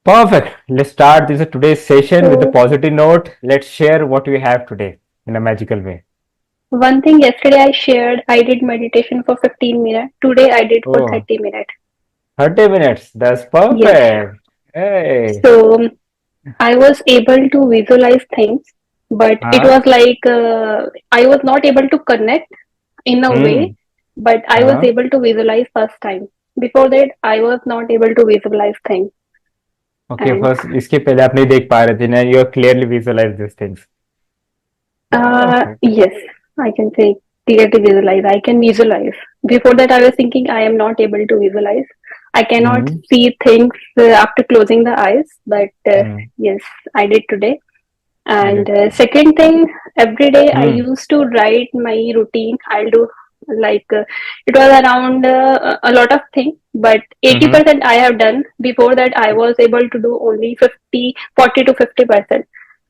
Perfect. Let's start this today's session with a So, positive note. Let's share what we have today in a magical way. one thing yesterday I shared, I did meditation for 15 minutes. Today I did for Oh, 30 minutes. 30 minutes. That's Yes. perfect. Hey. So, I was able to visualize things, but it Huh? was like I was not able to connect in a way, Hmm. but I was Huh? able to visualize first time. Before that, I was not able to visualize things. Okay, And first इसके पहले आप नहीं देख पा रहे थे ना, you clearly visualize these things. Perfect. yes, I can say clearly visualize. I can visualize. Before that, I was thinking I am not able to visualize. I cannot Hmm. see things after closing the eyes, but Hmm. yes, I did today. And Great. second thing, every day I Hmm. used to write my routine. I'll do like it was around a lot of things, but Mm-hmm. 80% I have done. Before that, I was able to do only 40 to 50%.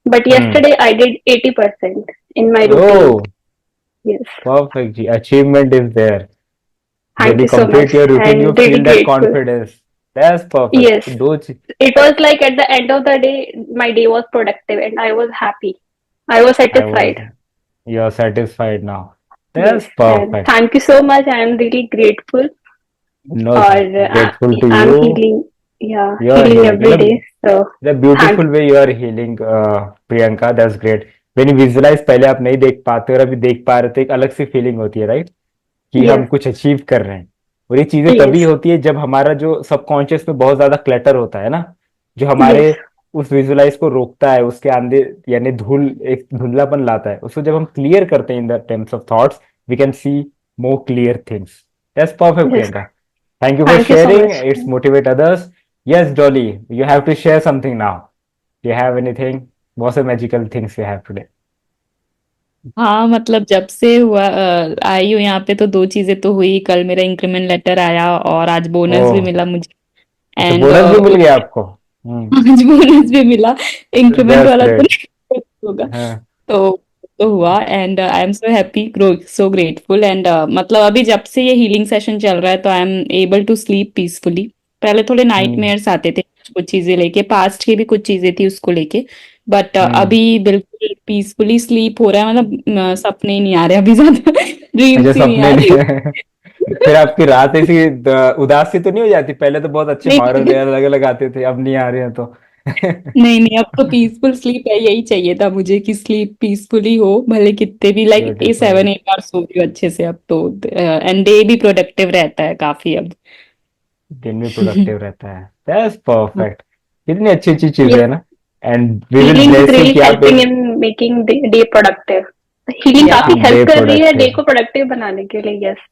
But Hmm. yesterday I did 80% in my routine. Oh, Yes. perfect. Ji. Achievement is there. When Thank you you so much. complete your routine, you And really feel that grateful. confidence. That's perfect. Yes. दो चीज- It was like at the end of the day, my day was productive and I was happy. I was I was. satisfied. You're satisfied now. Yes. That's And perfect. thank you so much. I am really grateful. No, Or grateful to I'm you. healing. Yeah, You are healing healing. every मतलब day. So the thank beautiful way you are healing, Priyanka. That's great. When you visualize, पहले आप नहीं देख पाते और अभी देख पा रहे थे, एक अलग सी फीलिंग होती है, राइट? कि हम yes, कुछ अचीव कर रहे हैं। और ये चीजें तभी yes, होती है जब हमारा जो सबकॉन्शियस में बहुत ज्यादा क्लटर होता है ना, जो yes, हमारे उस विजुलाइज को रोकता है, उसके आंदे यानी धूल, एक धुंधलापन लाता है, उसको जब हम क्लियर करते हैं in the terms of thoughts, we can see more clear things. That's perfect, yes. Priyanka. Thank you for Thank you so sharing. much. It's motivate others. Yes Dolly, you have to share something now. You have anything? What's the magical things you have today? हाँ मतलब जब से हुआ आई हूँ यहाँ पे तो दो चीजें तो हुई। कल मेरा इंक्रीमेंट लेटर आया और आज बोनस भी ओह, मिला मुझे। अच्छा, एंड बोनस भी मिल उस गया आपको? हम्म. आज बोनस भी मिला। इंक्रीमेंट दैट्स वाला तो ग्रेट. नहीं होगा। हाँ. तो तो हुआ and I am so happy, so grateful and मतलब अभी जब से ये हीलिंग सेशन चल रहा है तो I am able to sleep peacefully. पहले थोड़े हम्म. नाइटमेयर्स आते थे कुछ चीजें लेके, पास्ट की भी कुछ चीजें थी उसको लेके। बट हम्म. अभी बिल्कुल पीसफुली स्लीप हो रहा है। मतलब सपने ही नहीं आ रहे अभी ज्यादा अच्छा, ड्रीम्स ही नहीं सपने आ रही। नहीं? फिर आपकी रात ऐसी उदास सी तो नहीं हो जाती? पहले तो बहुत अच्छे हॉरर नहीं अलग अलग आते थे, अब नहीं आ रहे हैं तो? नहीं नहीं, अब तो पीसफुल स्लीप है, यही चाहिए था मुझे कि स्लीप पीसफुली हो, भले कितने भी लाइक ये ब्यूटीफुल. 7 8 आवर्स सो रही हूँ अच्छे से अब तो। एंड डे भी प्रोडक्टिव रहता है काफी अब। दिन में प्रोडक्टिव रहता है. That's perfect. कितनी अच्छी अच्छी चीजें Yes, है ना. And we will healing is bless you really कि आप helping एक in making day productive. Healing या काफी डे help कर रही है day प्रोडक्टिव. को productive बनाने के लिए. Yes.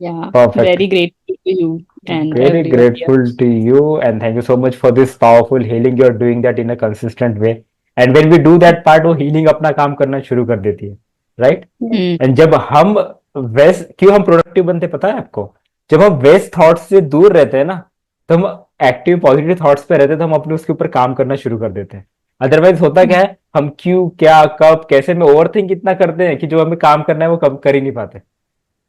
या perfect. Very grateful to you and Very everyone here. grateful to you, and thank you so much for this powerful healing. You're doing that in a consistent way. And when we do that part, वो healing अपना काम करना शुरू कर देती है, right? Yes. And जब हम वेस्ट, क्यों हम प्रोडक्टिव बनते पता है आपको? जब हम वेस्ट थॉट्स से दूर रहते हैं ना, तो हम एक्टिव पॉजिटिव थॉट्स पे रहते हैं, तो हम अपने उसके ऊपर काम करना शुरू कर देते हैं. अदरवाइज होता क्या है, हम क्यों, क्या, कब, कैसे में ओवर थिंक इतना करते हैं कि जो हमें काम करना है वो कब कर ही नहीं पाते.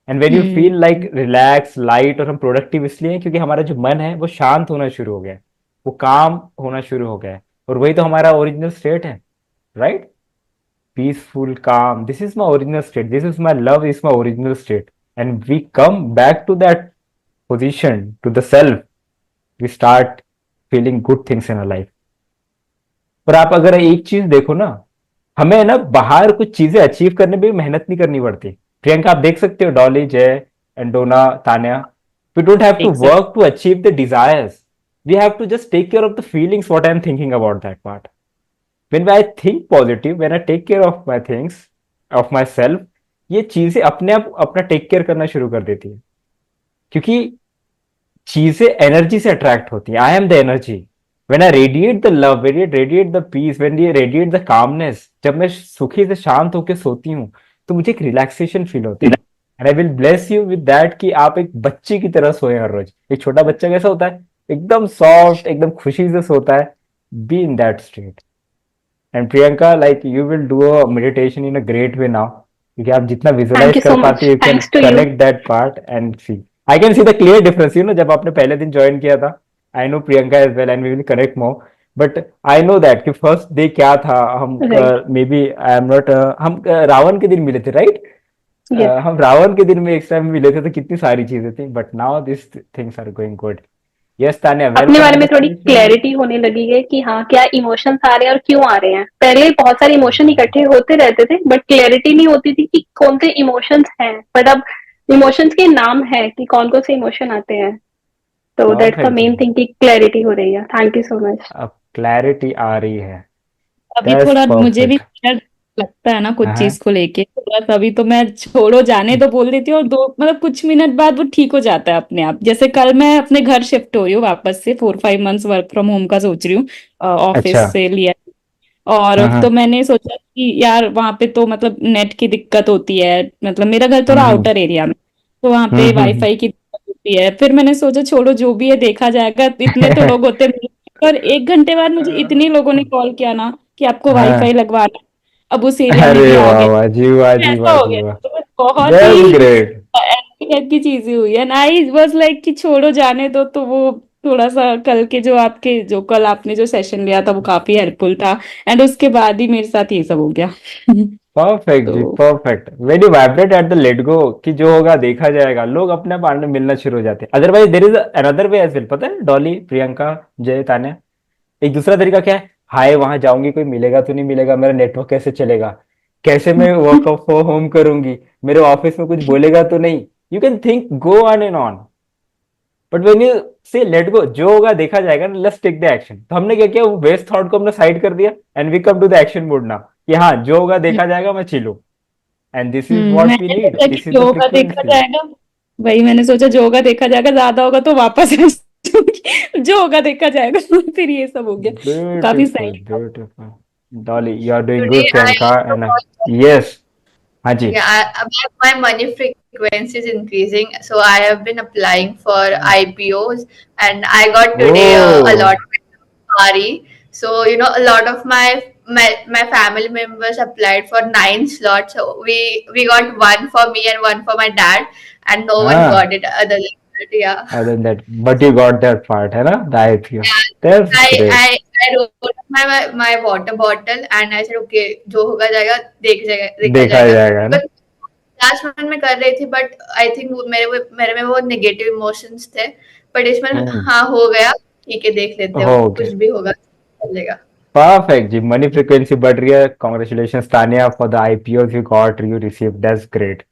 And when you feel like relax light, और हम प्रोडक्टिव इसलिए हैं क्योंकि हमारा जो मन है वो शांत होना शुरू हो गया है, वो काम होना शुरू हो गया है. और वही तो हमारा ओरिजिनल स्टेट है, right? peaceful, calm. This is my original state. This is my love, is my original state. And we come back to that position, to the self. We start feeling good things in our life. पर आप अगर एक चीज देखो ना, हमें ना बाहर कुछ चीजें अचीव करने में भी मेहनत नहीं करनी पड़ती. प्रियंका, आप देख सकते हो, डॉली, जय, एंडोना, Tanya, we don't have to देख सकते। Work to achieve the desires. We have to just take care of the feelings, what I am thinking about that part. when I think positive, when I take care of my things, of myself, ये चीजें अपने आप अपना take care करना शुरू कर देती है. क्योंकि चीजें एनर्जी से अट्रैक्ट होती है. I am the energy. When I radiate the love, radiate the peace, when ये रेडिएट द कामनेस, जब मैं सुखी से शांत होकर सोती हूँ, तो मुझे एक रिलैक्सेशन फील होती है. And I will bless you with that कि आप एक बच्चे की तरह सोए हर रोज. एक छोटा बच्चा कैसा होता है, एकदम सॉफ्ट, एकदम खुशी से सोता है. Be in that state. And Priyanka, like you will do a meditation in a great way now, क्योंकि आप जितना Thank विजुलाइज you कर so पाते much. हो, you can Thanks to you. Connect that part and see. I can see the clear difference, जब आपने पहले दिन ज्वाइन किया था. I know Priyanka as well, and we will connect more. But I know that कि first day क्या था। हम Right. Maybe I am not, हम रावण के दिन मिले थे, राइट? Yes. हम रावण के दिन में एक टाइम मिले थे तो कितनी सारी चीजें थी, but now this things are going good. Yes Tanya, अपने वेलकम बारे टू में द थोड़ी सेशन। क्लैरिटी होने लगी है कि हाँ क्या इमोशंस आ रहे हैं और क्यों आ रहे हैं। पहले बहुत सारे इमोशन इकट्ठे होते रहते थे बट क्लैरिटी नहीं होती थी कि कौन से इमोशंस हैं, बट अब इमोशंस के नाम है कि कौन कौन से इमोशन आते हैं। तो दैट्स द परफेक्ट जी। मेन थिंग कि क्लैरिटी हो रही है। Thank you so much. अब क्लैरिटी आ रही है। अभी दैट्स थोड़ा मुझे भी परफेक्ट। डर लगता है ना कुछ हाँ। चीज को लेके, थोड़ा सा अभी तो मैं छोड़ो जाने तो बोल देती हूँ, और दो मतलब कुछ मिनट बाद वो ठीक हो जाता है अपने आप। जैसे कल मैं अपने घर शिफ्ट हो रही हूँ वापस से, 4-5 मंथ्स वर्क फ्रॉम होम का सोच रही हूँ, अच्छा। ऑफिस से लिया। और हाँ तो हाँ। मैंने सोचा कि यार वहां पे तो मतलब नेट की दिक्कत होती है, मतलब मेरा घर थोड़ा हम्म आउटर एरिया में, तो वहां पे हम्म। वाईफाई की दिक्कत होती है। फिर मैंने सोचा छोड़ो जो भी है देखा जाएगा, इतने तो लोग होते हैं। और 1 घंटे बाद मुझे इतने लोगों ने कॉल किया ना कि आपको वाईफाई हाँ। लगवाना है, अब उस एरिया में अरे भी आ वाह गए। वाह जी, वाह जी, ऐसा वाह हो जी, गया, वाह। तो बस बहुत दैट्स ही ग्रेट। ऐसी टाइप की चीजें हुई है, एंड आई वाज लाइक कि छोड़ो जाने दो। तो वो थोड़ा सा कल के जो आपके जो कल आपने जो सेशन लिया था वो काफी हेल्पफुल था, एंड उसके बाद ही मेरे साथ ये सब हो गया। परफेक्ट जी, तो perfect. When you vibrate at the let go कि जो होगा देखा जाएगा, लोग अपने आप आने मिलना शुरू हो जाते हैं। Otherwise there is another way as well, पता है डॉली, प्रियंका, जय, तान्या, एक दूसरा तरीका क्या है? हाय वहां जाऊंगी, कोई मिलेगा तो नहीं मिलेगा, मेरा नेटवर्क कैसे चलेगा, कैसे मैं वर्क ऑफ होम करूंगी, मेरे ऑफिस में कुछ बोलेगा तो नहीं। You can think go on and on, but when you से लेट गो, जो होगा देखा जाएगा, लेट्स टेक द एक्शन। तो हमने क्या किया, वो वेस्ट थॉट को हमने साइड कर दिया and we come to the action mode now कि हाँ जो होगा देखा जाएगा, मैं चिलू। And this is what we मैंने नीड, सोचा कि दिस इज जो द होगा देखा फ्रीक्वेंसी। जाएगा, वही मैंने सोचा जो होगा देखा जाएगा, ज्यादा होगा तो वापस आ जाऊंगी। जो होगा देखा जाएगा। फिर ये सब हो गया, तो काफी ब्यूटिफुल सही था। Beautiful. Dolly, you are doing Today good, I Priyanka and got, yes. हाँ जी। yeah, my money frequency is increasing. So I have been applying for IPOs, and I got today a O, lot of Ari. So a lot of my family members applied for 9 slots. So we got one for me and one for my dad, and no one हाँ, got it other than that. Yeah. other than that, but you got that part, है ना, the IPO. Yeah, That's I great. I I wrote my water bottle and I said okay जो होगा जाएगा देखा देखा जाएगा जाएगा ना। because लास्ट मंथ में कर रही थी बट आई थिंक मेरे में वो नेगेटिव इमोशंस थे बट इसमें हम्म। हाँ हो गया ठीक है देख लेते हो हो कुछ गया। भी होगा चलेगा Perfect जी, मनी फ्रीक्वेंसी बढ़ रही है। Congratulations Tanya for the IPOs you got, you received. That's great.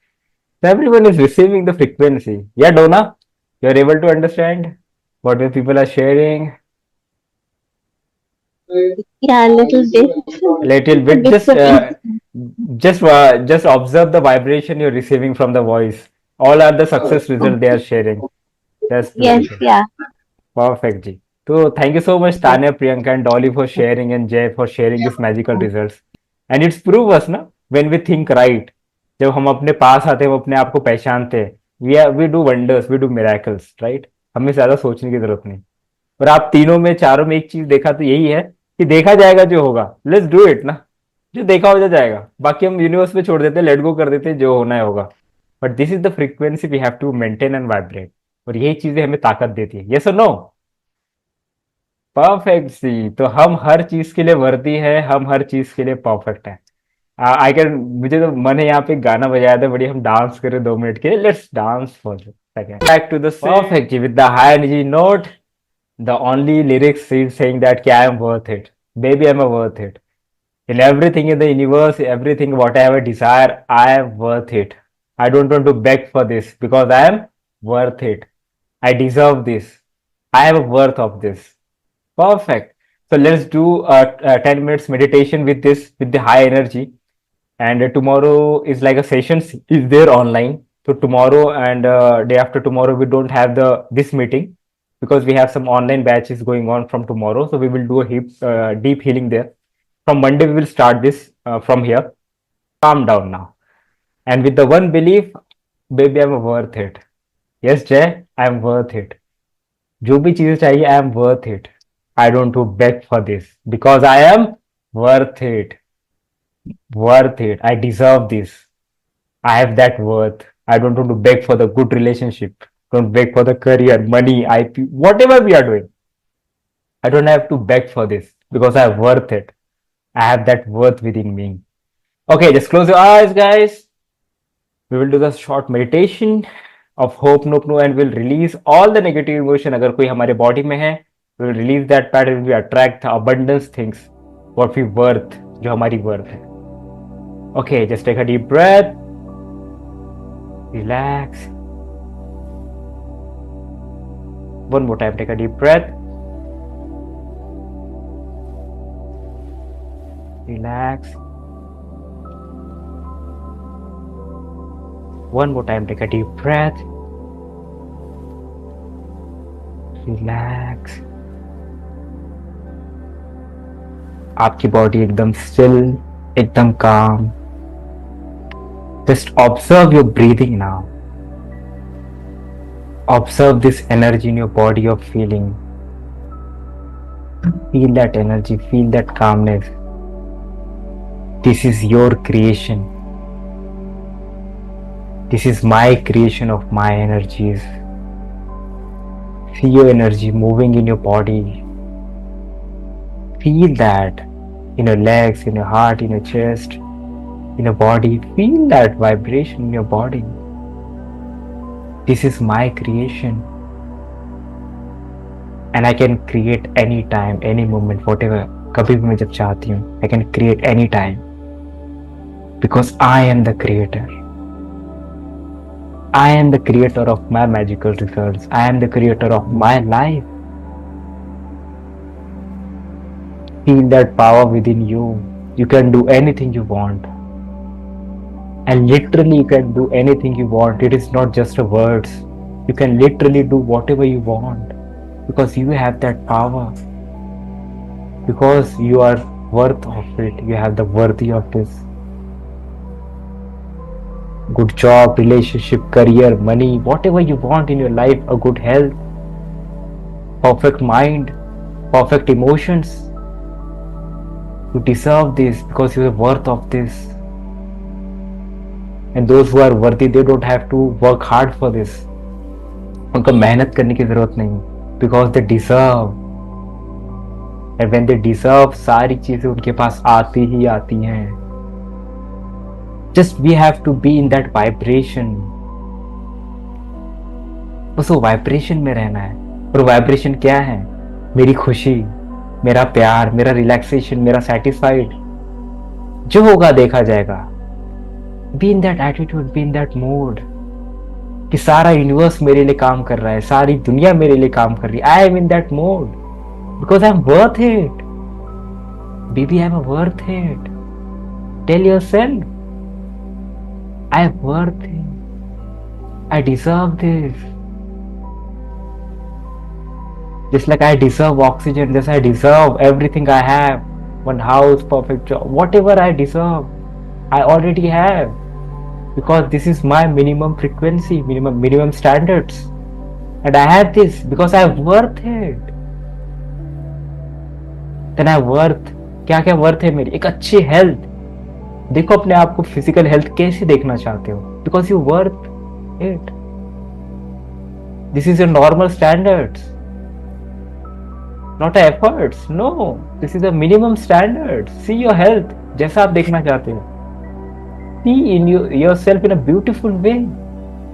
So everyone is receiving the frequency. Yeah, Donna, you're able to understand what the people are sharing. Yeah, a little bit. Little A bit. bit Just observe the vibration you're receiving from the voice. All are the success result they are sharing. That's Yes, beautiful. yeah. Perfect जी। तो thank you so much Tanya, Priyanka and Dolly for sharing and Jay for sharing this magical results. And it's prove us ना, when we think right, जब हम अपने पास आते हैं, हम अपने आप को पहचानते हैं, we do wonders, we do miracles, right? हमें ज्यादा सोचने की जरूरत नहीं। और आप तीनों में चारों में एक चीज देखा तो यही है कि देखा जाएगा जो होगा, लेट्स डू इट ना। जो देखा हो जाएगा, बाकी हम यूनिवर्स पे छोड़ देते हैं, लेट गो कर देते हैं, जो होना है होगा। But this is the frequency we have to maintain and vibrate, और यही चीजें हमें ताकत देती है। यस और नो? परफेक्ट सी। तो हम हर चीज के लिए वर्दी है, हम हर चीज के लिए परफेक्ट है। आई कैन, मुझे तो मन है यहाँ पे गाना बजाया था, बढ़िया हम डांस करें 2 मिनट के लिए। Let's dance for second, back to the perfect जी, with the high energy note. The only lyrics is saying that I am worth it. Baby, I'm a worth it. In everything in the universe, everything whatever desire, I am worth it. I don't want to beg for this because I am worth it. I deserve this. I have a worth of this. Perfect. So let's do a 10 minutes meditation with this, with the high energy. And tomorrow is like a session is there online. So tomorrow and day after tomorrow, we don't have the this meeting because we have some online batches going on from tomorrow. So we will do a deep healing there. From Monday, we will start this from here. Calm down now. And with the one belief, baby, I'm worth it. Yes, Jay, I'm worth it. जो भी चीजें चाहिए, I am worth it. I don't to beg for this because I am worth it. Worth it, I deserve this. I have that worth. I don't want to beg for the good relationship. Don't beg for the career, money, IP, whatever we are doing. I don't have to beg for this. because I'm worth it. I have that worth within me. Okay, just close your eyes, guys. We will do the short meditation of hope no and we'll release all the negative emotion. अगर कोई हमारे body में है, we will release that pattern. We attract the abundance things, what we worth, जो हमारी worth है. Okay, just take a deep breath. Relax. One more time, take a deep breath. Relax. One more time, take a deep breath. Relax. आपकी body एकदम still, एकदम calm. Just observe your breathing now. Observe this energy in your body of feeling. Feel that energy, feel that calmness. This is your creation. This is my creation of my energies. See your energy moving in your body. Feel that in your legs, in your heart, in your chest, in your body. Feel that vibration in your body. This is my creation. And I can create any time, any moment, whatever. कभी भी मैं जब चाहती हूँ, I can create any time. Because I am the creator. I am the creator of my magical results. I am the creator of my life. Feel that power within you. You can do anything you want. And literally you can do anything you want. It is not just a words. You can literally do whatever you want. Because you have that power. Because you are worth of it. You have the worthy of this. Good job, relationship, career, money, whatever you want in your life, a good health, perfect mind, perfect emotions. You deserve this because you are worth of this. And those who are worthy, they don't have to work hard for this. उनको मेहनत करने की जरूरत नहीं, because they deserve. And when they deserve, सारी चीजें उनके पास आती ही आती हैं. Just we have to be in that vibration. बस वो वाइब्रेशन में रहना है. और वाइब्रेशन क्या है? मेरी खुशी, मेरा प्यार, मेरा रिलैक्सेशन, मेरा सेटिस्फाइड. जो होगा देखा जाएगा. Be in that attitude, be in that mood. कि सारा यूनिवर्स मेरे लिए काम कर रहा है, सारी दुनिया मेरे लिए काम कर रही है. I am in that mode because I am worth it. Baby, I am worth it. Tell yourself, I am worth it. I deserve this. Just like I deserve oxygen, just I deserve everything I have. One house, perfect job, whatever I deserve, I already have. Because this is my minimum frequency, minimum standards. And I have this because I am worth it. Then I worth, क्या क्या worth है मेरी? एक अच्छी health. देखो अपने आप को फिजिकल हेल्थ कैसे देखना चाहते हो? Because you worth it. This is your normal standards, not efforts. No, this is the minimum standard. See your health जैसा आप देखना चाहते हो. See in yourself in a beautiful way.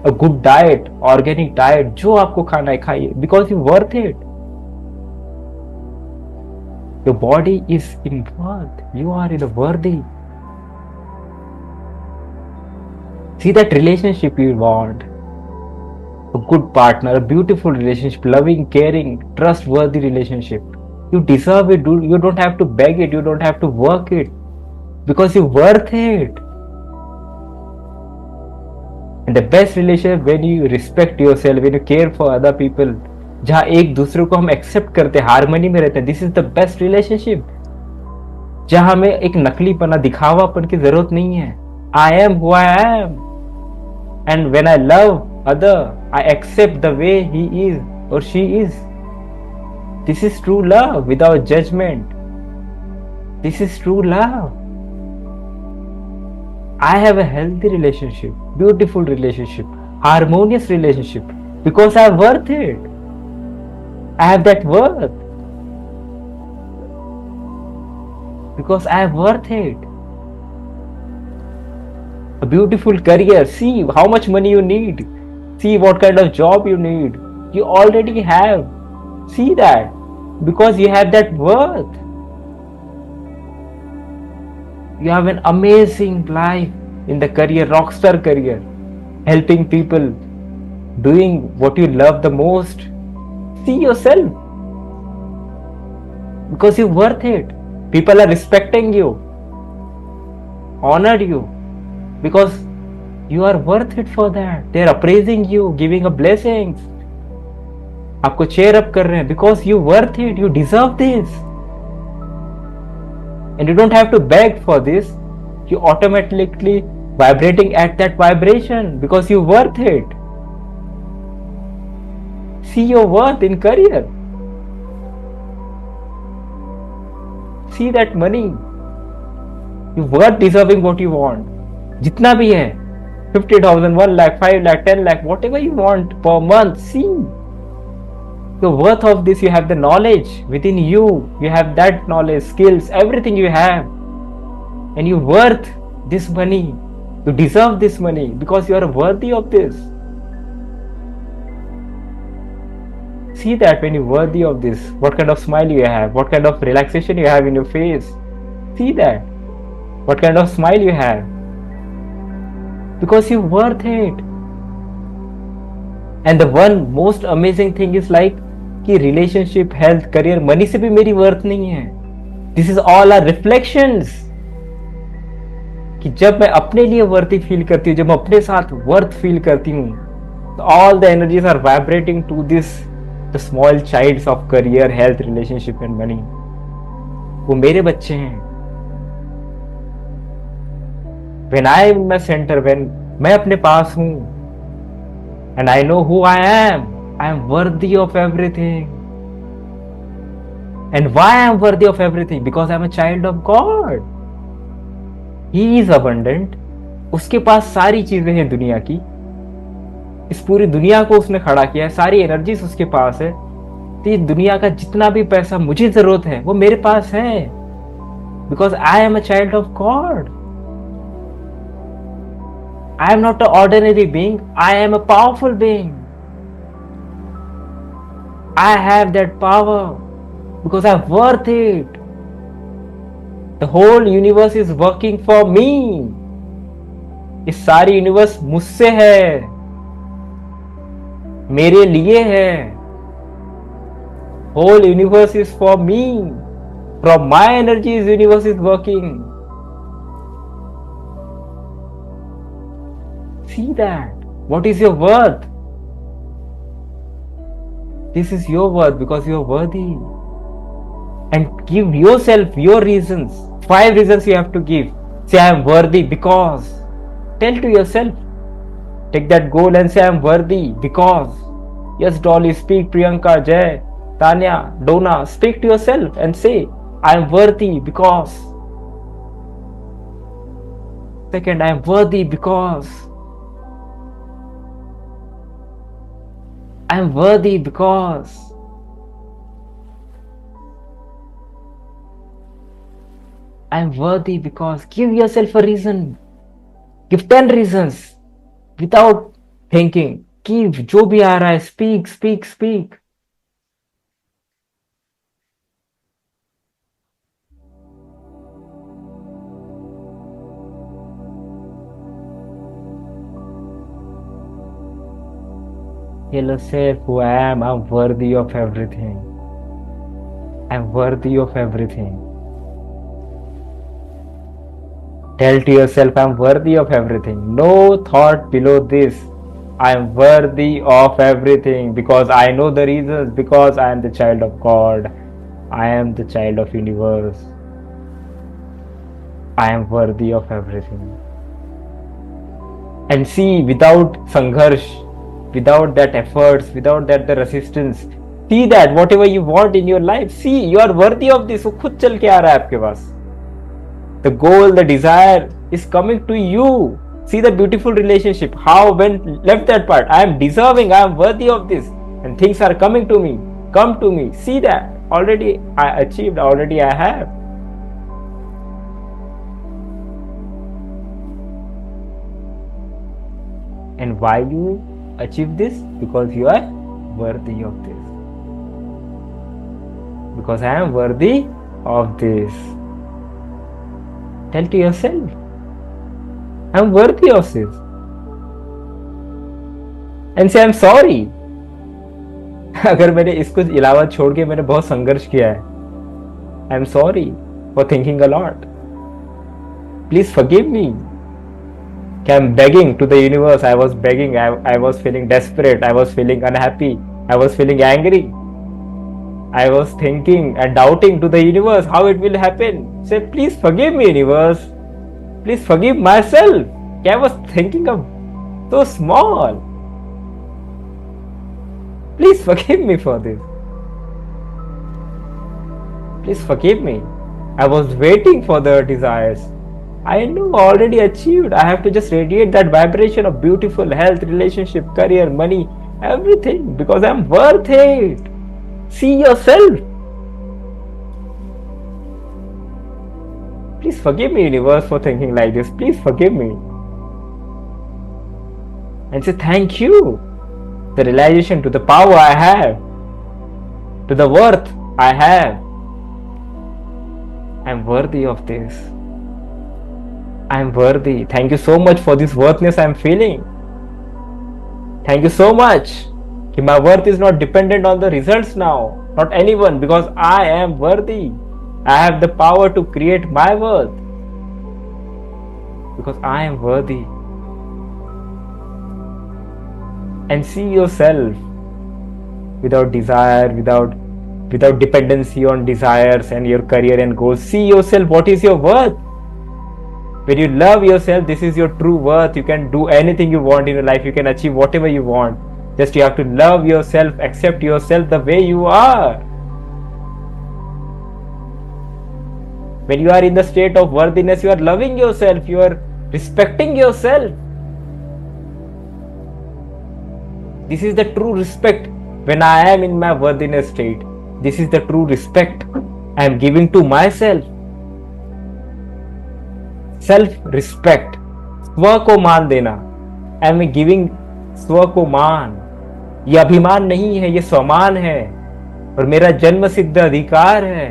A good diet, organic diet, जो आपको खाना है खाइए, because you worth it. Your body is in worth. You are in a worthy. See that relationship you want. A good partner, a beautiful relationship, loving, caring, trustworthy relationship. You deserve it. You don't have to beg it. You don't have to work it. Because you're worth it. And the best relationship when you respect yourself, when you care for other people. जहाँ एक दूसरे को हम accept करते हैं, harmony में रहते हैं. This is the best relationship. जहाँ हमें एक नकलीपना, दिखावापन की जरूरत नहीं है. I am who I am. And when I love other, I accept the way he is or she is. This is true love without judgment. This is true love. I have a healthy relationship, beautiful relationship, harmonious relationship because I am worth it. I have that worth. because I am worth it. A beautiful career. See how much money you need. See what kind of job you need. You already have. See that. Because you have that worth. You have an amazing life in the career, rockstar career, helping people, doing what you love the most. See yourself. Because you're worth it. People are respecting you, honored you, because you are worth it for that. They are appraising you, giving a blessings. आपको cheer up कर रहे हैं because you worth it. You deserve this. And you don't have to beg for this. You automatically vibrating at that vibration because you worth it. See your worth in career. See that money. You worth deserving what you want. जितना भी है 50,000, 1 lakh, 5 lakh, 10 lakh, whatever you want per month. See the worth of this. You have the knowledge within you. You have that knowledge, skills, everything you have, and you worth this money. You deserve this money because you are worthy of this. See that when you're worthy of this, what kind of smile you have, what kind of relaxation you have in your face. See that. What kind of smile you have. Because you're worth it. And the one most amazing thing is like कि relationship, health, career, money से भी मेरी worth नहीं है. This is all our reflections. कि जब मैं अपने लिए worthy feel करती हूँ, जब मैं अपने साथ worth feel करती हूँ, तो all the energies are vibrating to this, the small childs of career, health, relationship and money. वो मेरे बच्चे हैं. When I am in my center, when मैं अपने पास हूँ, and I know who I am worthy of everything. And why I am worthy of everything? Because I am a child of God. He is abundant. उसके पास सारी चीजें हैं दुनिया की. इस पूरी दुनिया को उसने खड़ा किया है, सारी एनर्जीज उसके पास है. तो ये दुनिया का जितना भी पैसा मुझे जरूरत है वो मेरे पास है. Because I am a child of God. I am not an ordinary being. I am a powerful being. I have that power because I'm worth it. The whole universe is working for me. इस सारी universe मुझसे है, मेरे लिए है. Whole universe is for me. From my energies, universe is working. See that. What is your worth? This is your worth because you are worthy. And give yourself your reasons. 5 reasons you have to give. Say I am worthy because. Tell to yourself. Take that goal and say I am worthy because. Yes, Dolly, speak. Priyanka, Jay, Tanya, Donna, speak to yourself and say I am worthy because. Second, I am worthy because. I am worthy because. I am worthy because. Give yourself a reason. Give 10 reasons without thinking. Give जो भी आ रहा है. Speak, speak, speak. Tell yourself who I am. I'm worthy of everything. I'm worthy of everything. Tell to yourself I'm worthy of everything. No thought below this. I am worthy of everything because I know the reasons. Because I am the child of God. I am the child of universe. I am worthy of everything. And see, without sangharsh, without that efforts, without that the resistance, see that whatever you want in your life, see you are worthy of this. वो खुद चल के आ रहा है आपके पास. The goal, the desire is coming to you. See the beautiful relationship. How when left that part, I am deserving, I am worthy of this, and things are coming to me. Come to me. See that already I achieved, already I have. And why you achieve this? Because you are worthy of this. Because I am worthy of this. Tell to yourself, I am worthy of this. And say I'm sorry. अगर मैंने इसको अलावा छोड़ के मैंने बहुत संघर्ष किया है, I am sorry for thinking a lot. Please forgive me. I'm begging to the universe. I was begging. I was feeling desperate. I was feeling unhappy. I was feeling angry. I was thinking and doubting to the universe how it will happen. Say, please forgive me, universe. Please forgive myself. I was thinking of so small. Please forgive me for this. Please forgive me. I was waiting for the desires. I know already achieved. I have to just radiate that vibration of beautiful health, relationship, career, money, everything, because I'm worth it. See yourself. Please forgive me, universe, for thinking like this. Please forgive me. And say thank you. The realization to the power I have, to the worth I have. I'm worthy of this. I'm worthy. Thank you so much for this worthiness I'm feeling. Thank you so much. My worth is not dependent on the results now, not anyone, because I am worthy. I have the power to create my worth, because I am worthy. And see yourself without desire, without dependency on desires and your career and goals. See yourself, what is your worth? When you love yourself, this is your true worth. You can do anything you want in your life. You can achieve whatever you want. Just you have to love yourself, accept yourself the way you are. When you are in the state of worthiness, you are loving yourself. You are respecting yourself. This is the true respect. When I am in my worthiness state, this is the true respect I am giving to myself. Self respect, स्व को मान देना. I am giving स्व को मान. ये अभिमान नहीं है, ये स्वमान है और मेरा जन्म सिद्ध अधिकार है.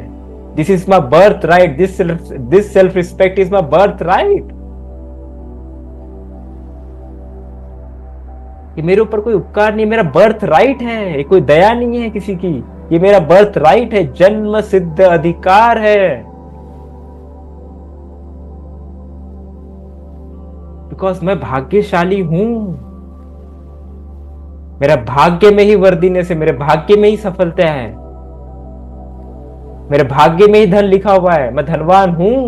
This is my birth right. This self respect is my birth right. ये मेरे ऊपर कोई उपकार नहीं, मेरा बर्थ राइट है. ये कोई दया नहीं है किसी की, ये मेरा बर्थ राइट है, जन्म सिद्ध अधिकार है. बिकॉज मैं भाग्यशाली हूं. मेरा भाग्य में ही वर्दीनेस है, मेरे भाग्य में ही सफलता है, मेरे भाग्य में ही धन लिखा हुआ है. मैं धनवान हूं.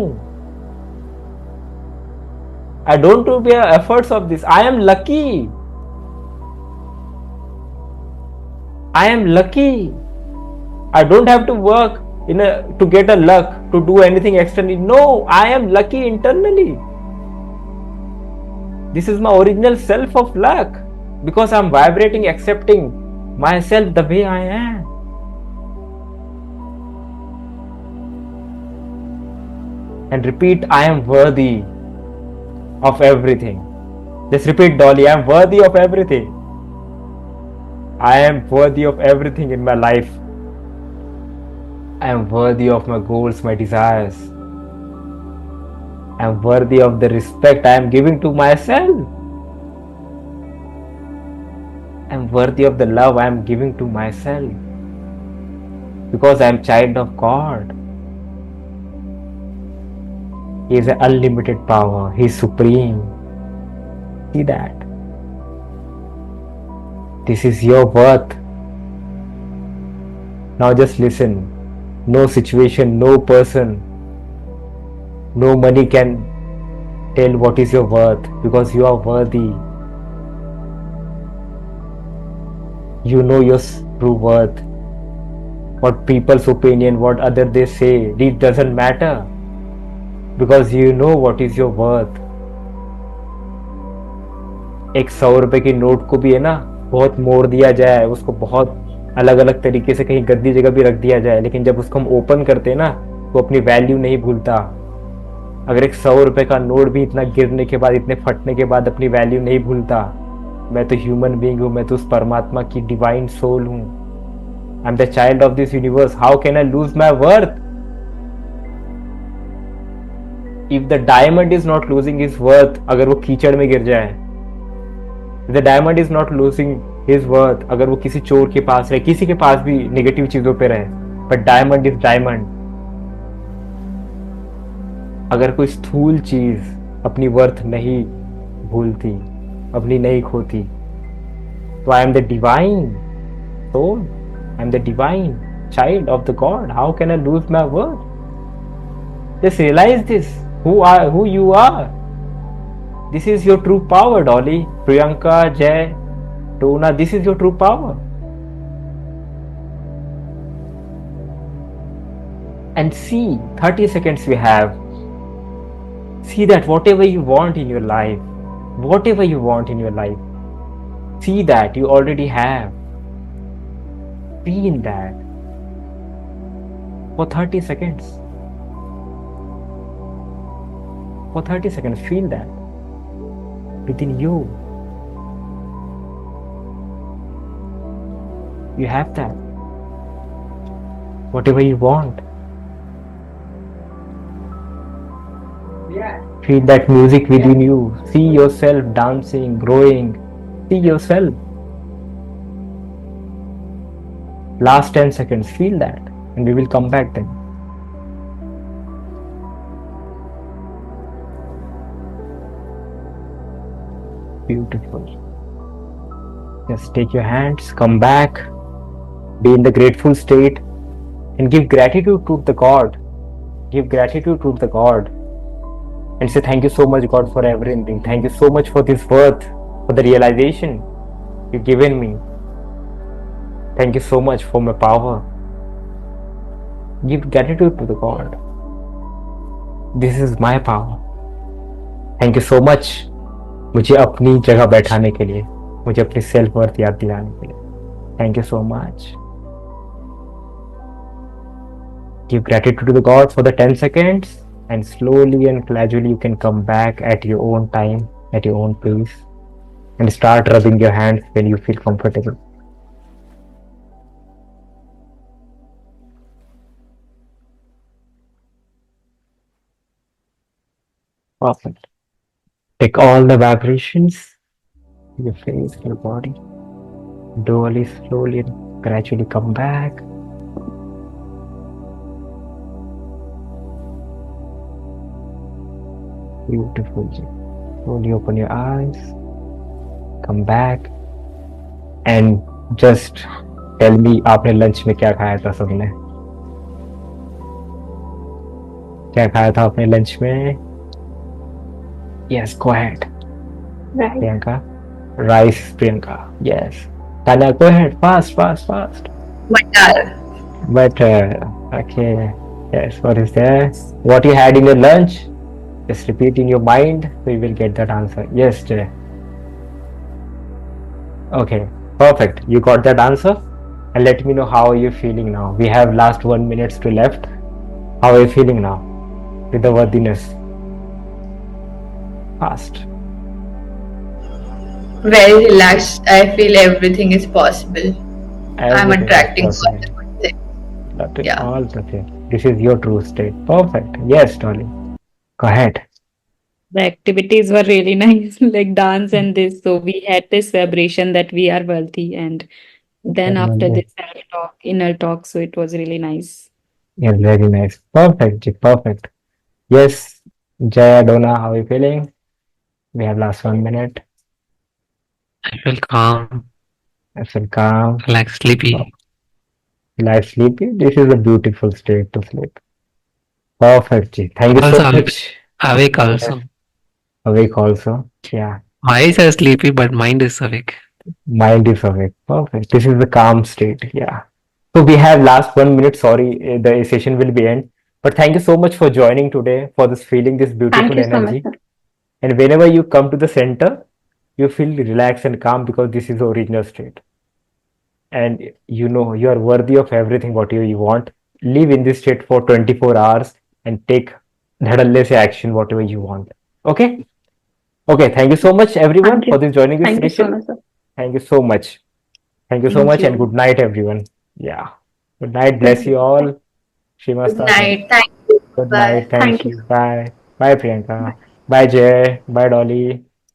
I don't do efforts of this. I am lucky. I am lucky. I don't have to work to get a luck to do anything externally. No, I am lucky internally. This is my original self of luck, because I am vibrating, accepting myself the way I am. And repeat, I am worthy of everything. Just repeat, Dolly, I am worthy of everything. I am worthy of everything in my life. I am worthy of my goals, my desires. I am worthy of the respect I am giving to myself. I am worthy of the love I am giving to myself. Because I am child of God. He is an unlimited power. He is supreme. See that. This is your worth. Now just listen. No situation, no person, no money can tell what is your worth, because you are worthy. You know your true worth. What people's opinion, what other they say, it doesn't matter, because you know what is your worth. एक 100 रुपए की note को भी है ना, बहुत मोड़ दिया जाए, उसको बहुत अलग अलग तरीके से कहीं गद्दी जगह भी रख दिया जाए, लेकिन जब उसको हम ओपन करते हैं ना, तो अपनी वैल्यू नहीं भूलता. अगर एक 100 रुपए का नोट भी इतना गिरने के बाद, इतने फटने के बाद अपनी वैल्यू नहीं भूलता, मैं तो ह्यूमन बीइंग हूँ, मैं तो उस परमात्मा की डिवाइन सोल हूँ. आई am the child of this universe. How can I lose my worth? If the diamond is not losing his worth, अगर वो कीचड़ में गिर जाए, the diamond is not losing his worth, अगर वो किसी चोर के पास रहे, किसी के पास भी नेगेटिव चीजों पे रहे, बट डायमंड इज डायमंड. अगर कोई स्थूल चीज अपनी वर्थ नहीं भूलती, अपनी नहीं खोती, तो I am the divine soul, I am the divine child of the God. How can I lose my word? Just realize this. Who you are. This is your true power, Dolly, Priyanka, Jay, Dona. This is your true power. And see, 30 seconds we have. See that whatever you want in your life, whatever you want in your life, see that you already have. Be in that for 30 seconds. For 30 seconds, feel that within you. You have that. Whatever you want. Feel that music within you. See yourself dancing, growing. See yourself. Last 10 seconds, feel that. And we will come back then. Beautiful. Just take your hands, come back, be in the grateful state, and give gratitude to the God. Give gratitude to the God. And say, thank you so much, God, for everything. Thank you so much for this worth, for the realization you've given me. Thank you so much for my power. Give gratitude to the God. This is my power. Thank you so much. मुझे अपनी जगह बैठाने के लिए, मुझे अपनी self worth याद दिलाने के लिए. Thank you so much. Give gratitude to the God for the 10 seconds, and slowly and gradually you can come back at your own time, at your own pace, and start rubbing your hands when you feel comfortable. Perfect. Take all the vibrations, your face, your body, slowly and gradually come back. Beautiful. Slowly open your eyes, come back, and just tell me आपने lunch में क्या खाया था सबने? क्या खाया था आपने लंच में? Yes, go ahead. Right. Priyanka. Rice, Priyanka. Yes. Tanya, go ahead. Fast. Butter. Butter. Okay. Yes, what is there? What you had in your lunch? Just repeat in your mind, so you will get that answer. Yes, Jay. Okay, perfect. You got that answer? And let me know how are you feeling now. We have last 1 minute to left. How are you feeling now with the worthiness? Fast. Very relaxed. I feel everything is possible. I'm Everything is attracting possible. positive things. That is Yeah. all the thing. This is your true state. Perfect. Yes, Dolly. Go ahead. The activities were really nice, like dance and this. So we had this vibration that we are worthy, and then after Yes, this self-talk, inner talk, so it was really nice. very nice. Perfect, Ji, perfect. Yes, Jaya, Donna, how are you feeling? We have last 1 minute. I feel calm, I feel calm, like sleepy. like sleepy. This is a beautiful state to sleep. Perfect, Ji. Thank you so Also much. awake also. Awake also. Yeah. My eyes are sleepy, but mind is awake. Mind is awake. Perfect. This is the calm state. Yeah. So we have last 1 minute. Sorry, the session will be end. But thank you so much for joining today, for this feeling, this beautiful Thank you so much, energy. sir. And whenever you come to the center, you feel relaxed and calm because this is the original state. And you know you are worthy of everything whatever you want. Live in this state for 24 hours and take dhadalle se action whatever you want. Okay? Okay, thank you so much everyone Thank you. for this joining this Thank you so session. much, sir. Thank you so much. Thank you so Thank much and you. good night everyone. Yeah. Good night. Bless you all. Good Srimasta. night. Thank you. Good Bye. night. Thank Thank you. you. Bye. Bye Priyanka. Bye Jay. Bye Dolly.